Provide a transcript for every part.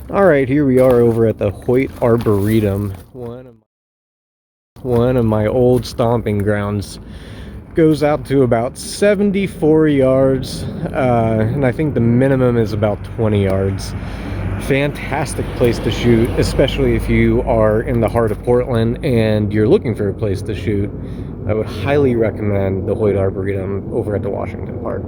Alright, here we are over at the Hoyt Arboretum, one of my old stomping grounds. Goes out to about 74 yards, and I think the minimum is about 20 yards. Fantastic place to shoot, especially if you are in the heart of Portland and you're looking for a place to shoot. I would highly recommend the Hoyt Arboretum over at the Washington Park.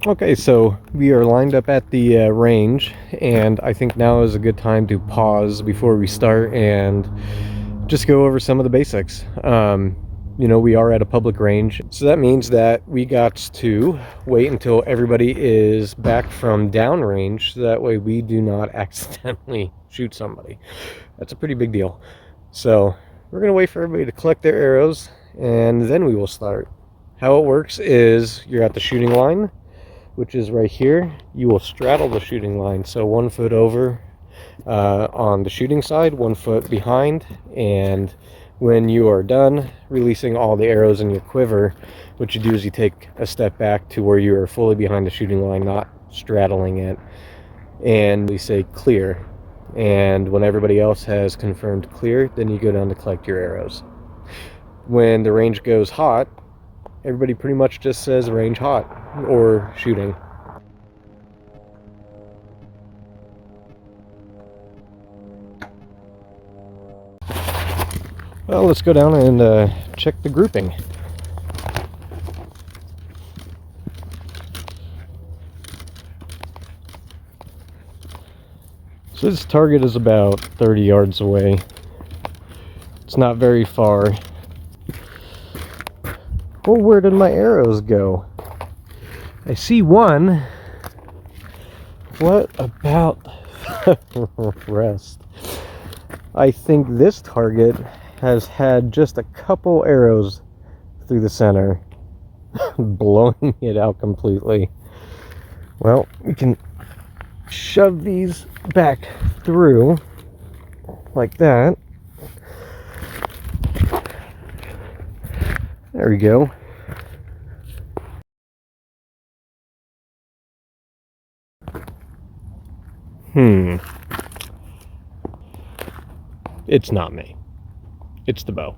Okay, so we are lined up at the range, and I think now is a good time to pause before we start and just go over some of the basics. You know, we are at a public range, so that means that we got to wait until everybody is back from downrange, so that way we do not accidentally shoot somebody. That's a pretty big deal. So we're gonna wait for everybody to collect their arrows, and then we will start. How it works is you're at the shooting line, which is right here. You will straddle the shooting line, so 1 foot over on the shooting side, 1 foot behind, and when you are done releasing all the arrows in your quiver, what you do is you take a step back to where you are fully behind the shooting line, not straddling it, and we say clear. And when everybody else has confirmed clear, then you go down to collect your arrows. When the range goes hot, everybody pretty much just says range hot or shooting. Well, let's go down and check the grouping. So this target is about 30 yards away. It's not very far. Well, where did my arrows go? I see one. What about the rest? I think this target has had just a couple arrows through the center, blowing it out completely. Well, we can shove these back through like that. There we go. It's not me. It's the bow.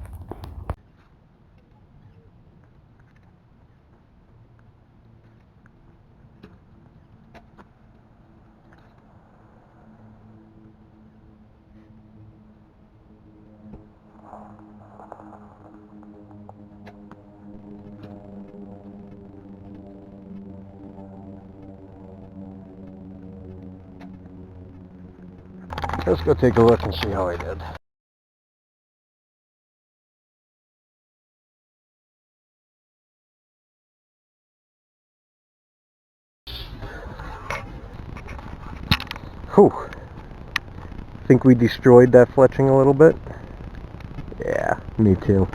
Let's go take a look and see how I did. Whew. Think we destroyed that fletching a little bit? Yeah, me too.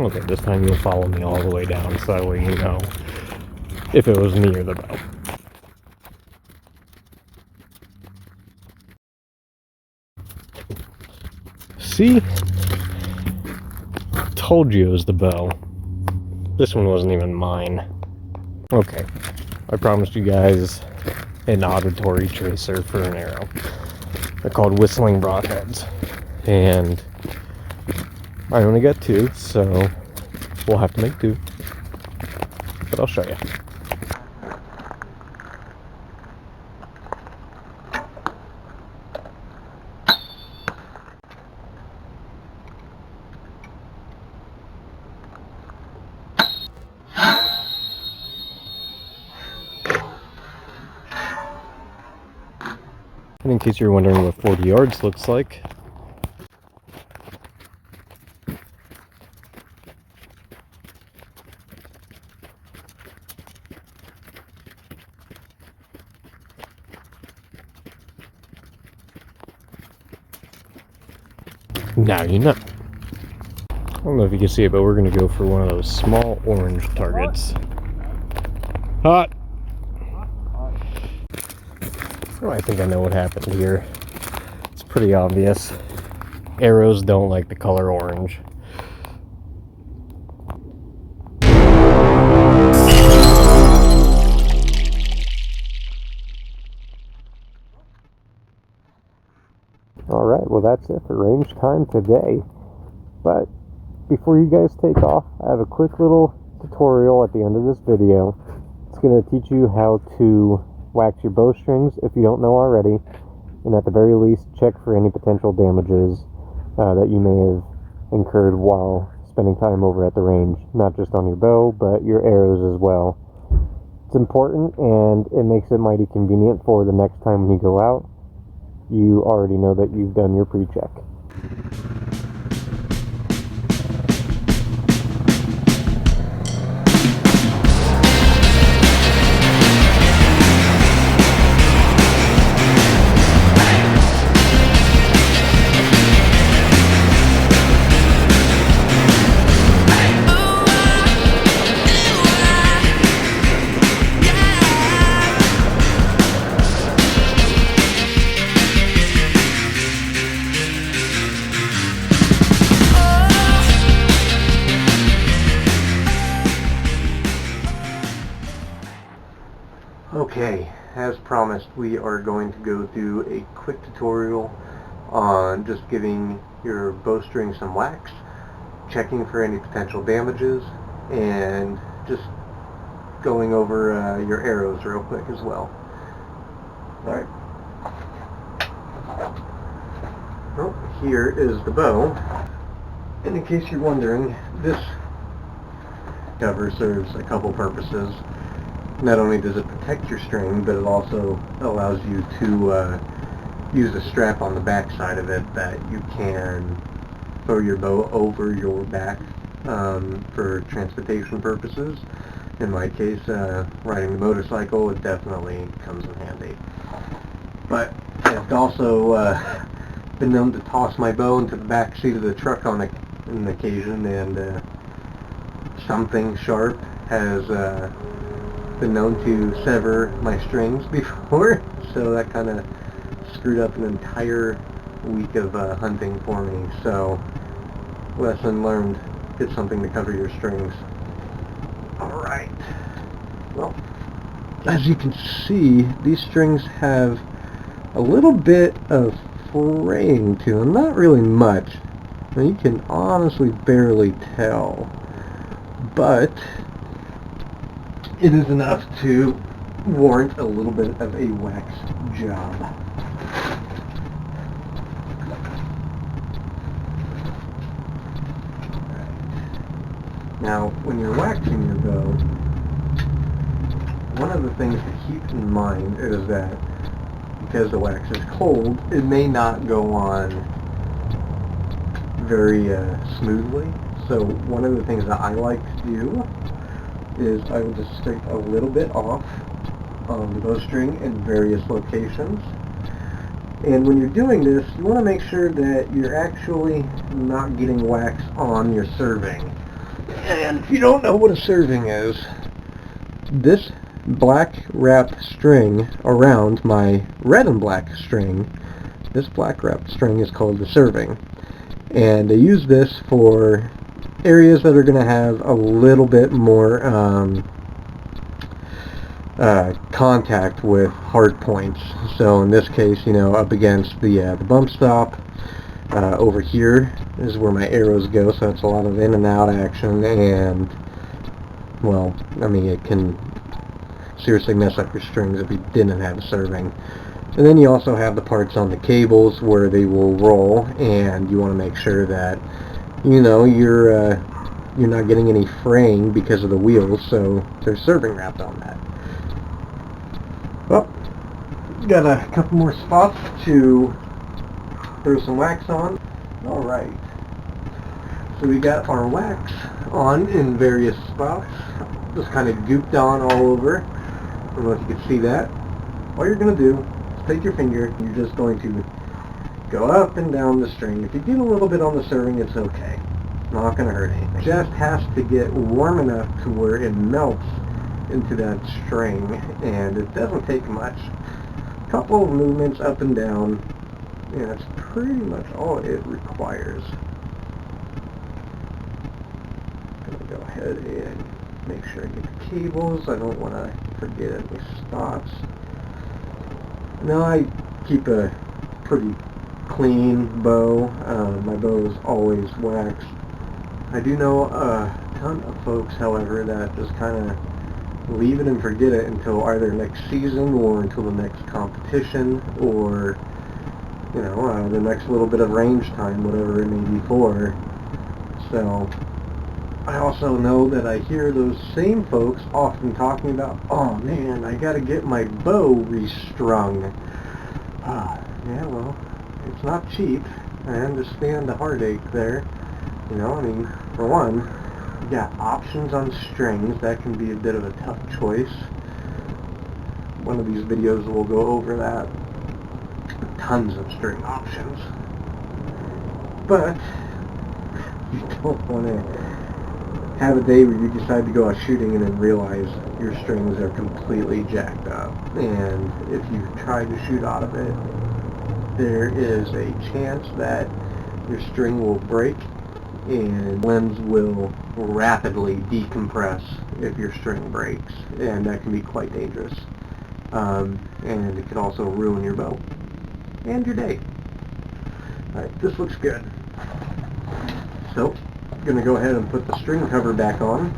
Okay, this time you'll follow me all the way down, so that way you know if it was me or the bow. See? Told you it was the bow. This one wasn't even mine. Okay, I promised you guys an auditory tracer for an arrow. They're called whistling broadheads, and I only got 2, so we'll have to make 2, but I'll show you. And in case you're wondering what 40 yards looks like, now you know. don't know if you can see it, but we're going to go for one of those small orange targets. Hot! Oh, I think I know what happened here. It's pretty obvious. Arrows don't like the color orange. Alright, well that's it for range time today. But before you guys take off, I have a quick little tutorial at the end of this video. It's going to teach you how to wax your bowstrings if you don't know already, and at the very least check for any potential damages that you may have incurred while spending time over at the range, not just on your bow but your arrows as well. It's important, and it makes it mighty convenient for the next time when you go out. You already know that you've done your pre-check. Okay, as promised, we are going to go through a quick tutorial on just giving your bowstring some wax, checking for any potential damages, and just going over your arrows real quick as well. Alright. Well, here is the bow. And in case you're wondering, this cover serves a couple purposes. Not only does it protect your string, but it also allows you to use a strap on the back side of it that you can throw your bow over your back for transportation purposes. In my case, riding the motorcycle, it definitely comes in handy. But I've also been known to toss my bow into the back seat of the truck on an occasion, and something sharp has been known to sever my strings before, so that kind of screwed up an entire week of hunting for me. So, lesson learned, get something to cover your strings. Alright, well, as you can see, these strings have a little bit of fraying to them, not really much. Now, you can honestly barely tell, but it is enough to warrant a little bit of a wax job. Now, when you're waxing your bow, one of the things to keep in mind is that because the wax is cold, it may not go on very smoothly. So one of the things that I like to do is I will just stick a little bit off on the bowstring in various locations. And when you're doing this, you want to make sure that you're actually not getting wax on your serving. And if you don't know what a serving is, this black wrap string around my red and black string, this black wrap string is called the serving. And I use this for areas that are going to have a little bit more contact with hard points. So in this case, you know, up against the bump stop, over here is where my arrows go, so it's a lot of in and out action, and, well, I mean, it can seriously mess up your strings if you didn't have a serving. And then you also have the parts on the cables where they will roll, and you want to make sure that, you know, you're not getting any fraying because of the wheels, so there's serving wrapped on that. Well, got a couple more spots to throw some wax on. Alright, so we got our wax on in various spots, just kind of gooped on all over. I don't know if you can see that. All you're going to do is take your finger, you're just going to go up and down the string. If you get a little bit on the serving, it's okay. not going to hurt anything. It just has to get warm enough to where it melts into that string, and it doesn't take much. A couple of movements up and down, and that's pretty much all it requires. I'm going to go ahead and make sure I get the cables. I don't want to forget any stops. Now I keep a pretty clean bow. My bow is always waxed. I do know a ton of folks, however, that just kind of leave it and forget it until either next season or until the next competition, or the next little bit of range time, whatever it may be for. So I also know that I hear those same folks often talking about, oh man, I gotta get my bow restrung. Yeah, well, it's not cheap. I understand the heartache there. I mean, for one, you got options on strings. That can be a bit of a tough choice. One of these videos will go over that. Tons of string options. But you don't want to have a day where you decide to go out shooting and then realize your strings are completely jacked up. And if you try to shoot out of it, there is a chance that your string will break and lens will rapidly decompress if your string breaks, and that can be quite dangerous. And it could also ruin your bow and your day. Alright, this looks good. So, I'm going to go ahead and put the string cover back on.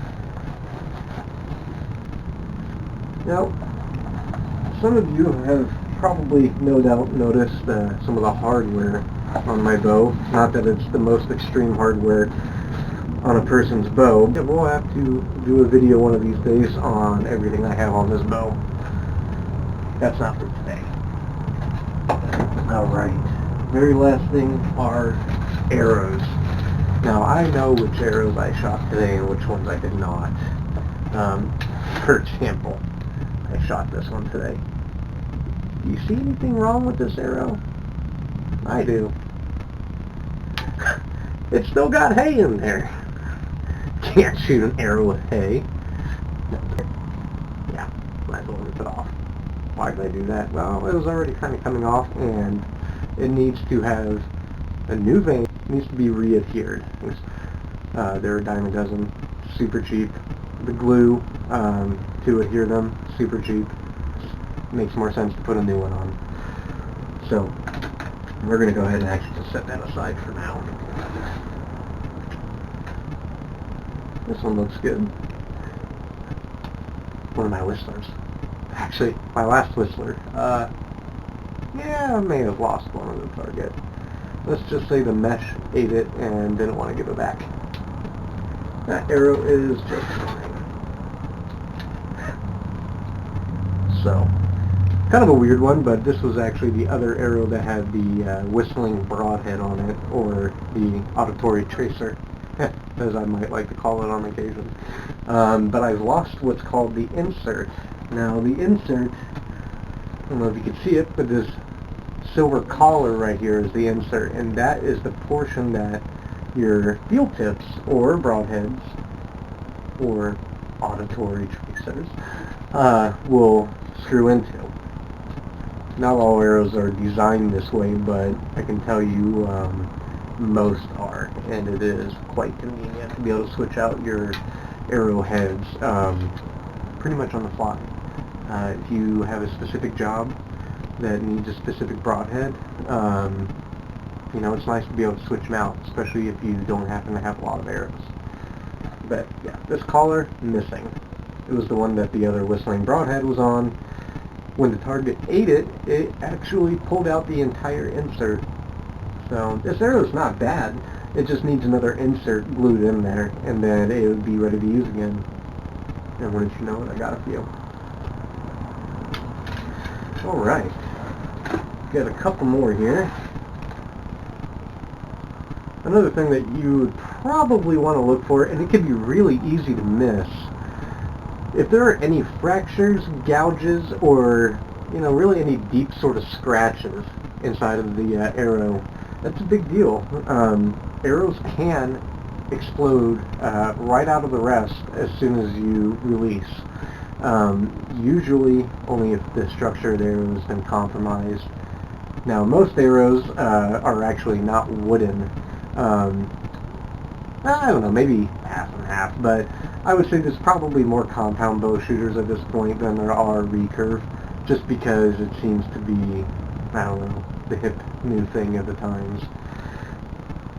Now, some of you have probably no doubt noticed some of the hardware on my bow. Not that it's the most extreme hardware on a person's bow. We'll have to do a video one of these days on everything I have on this bow. That's not for today. Alright, very last thing are arrows. Now I know which arrows I shot today and which ones I did not. For example, I shot this one today. Do you see anything wrong with this arrow? I do. It's still got hay in there. Can't shoot an arrow with hay. Yeah, might as well rip it off. Why did I do that? Well, it was already kind of coming off, and it needs to have a new vein. It needs to be re-adhered. They're a dime a dozen, super cheap. The glue to adhere them, super cheap. Just makes more sense to put a new one on. So we're going to go ahead and actually just set that aside for now. This one looks good. One of my whistlers. Actually, my last whistler. Yeah, I may have lost one on the target. Let's just say the mesh ate it and didn't want to give it back. That arrow is just fine. So, kind of a weird one, but this was actually the other arrow that had the whistling broadhead on it, or the auditory tracer, as I might like to call it on occasion. But I've lost what's called the insert. Now the insert, I don't know if you can see it, but this silver collar right here is the insert, and that is the portion that your field tips or broadheads or auditory tracers will screw into. Not all arrows are designed this way, but I can tell you most are, and it is quite convenient to be able to switch out your arrowheads pretty much on the fly. If you have a specific job that needs a specific broadhead, it's nice to be able to switch them out, especially if you don't happen to have a lot of arrows. But yeah, this collar, missing. It was the one that the other whistling broadhead was on. When the target ate it, it actually pulled out the entire insert. So this arrow's not bad. It just needs another insert glued in there, and then it would be ready to use again. And wouldn't you know it, I got a few. Alright. Got a couple more here. Another thing that you would probably want to look for, and it can be really easy to miss, if there are any fractures, gouges, or really any deep sort of scratches inside of the arrow, that's a big deal. Arrows can explode right out of the rest as soon as you release. Usually only if the structure of the arrow has been compromised. Now most arrows are actually not wooden. I don't know, maybe half and half, but I would say there's probably more compound bow shooters at this point than there are recurve, just because it seems to be, I don't know, the hip new thing of the times.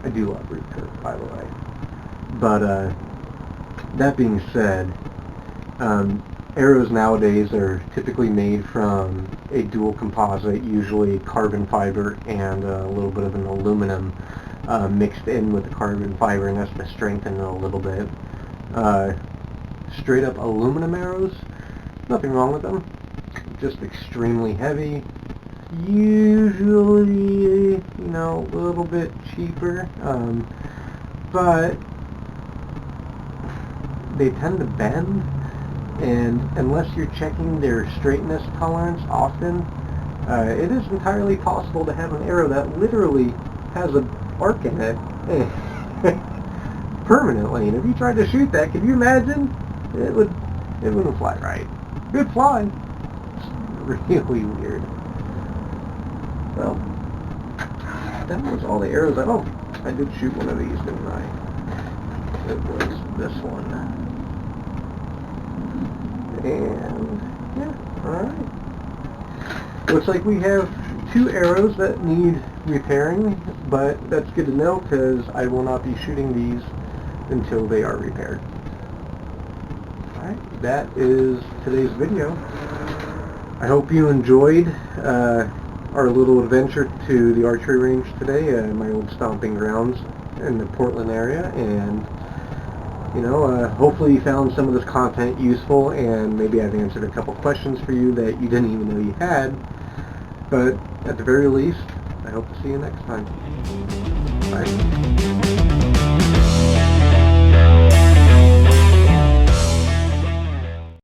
I do love recurve, by the way. But that being said, arrows nowadays are typically made from a dual composite, usually carbon fiber and a little bit of an aluminum mixed in with the carbon fiber, and that's to strengthen it a little bit. Straight up aluminum arrows, nothing wrong with them, just extremely heavy, usually, a little bit cheaper, but they tend to bend, and unless you're checking their straightness tolerance often, it is entirely possible to have an arrow that literally has an arc in it permanently, and if you tried to shoot that, could you imagine? It wouldn't fly right. It would fly. It's really weird. Well, that was all the arrows. I did shoot one of these, didn't I? It was this one. And yeah, alright. Looks like we have 2 arrows that need repairing, but that's good to know because I will not be shooting these until they are repaired. Alright, that is today's video. I hope you enjoyed our little adventure to the archery range today, my old stomping grounds in the Portland area, and hopefully you found some of this content useful, and maybe I've answered a couple questions for you that you didn't even know you had. But at the very least, I hope to see you next time. Bye.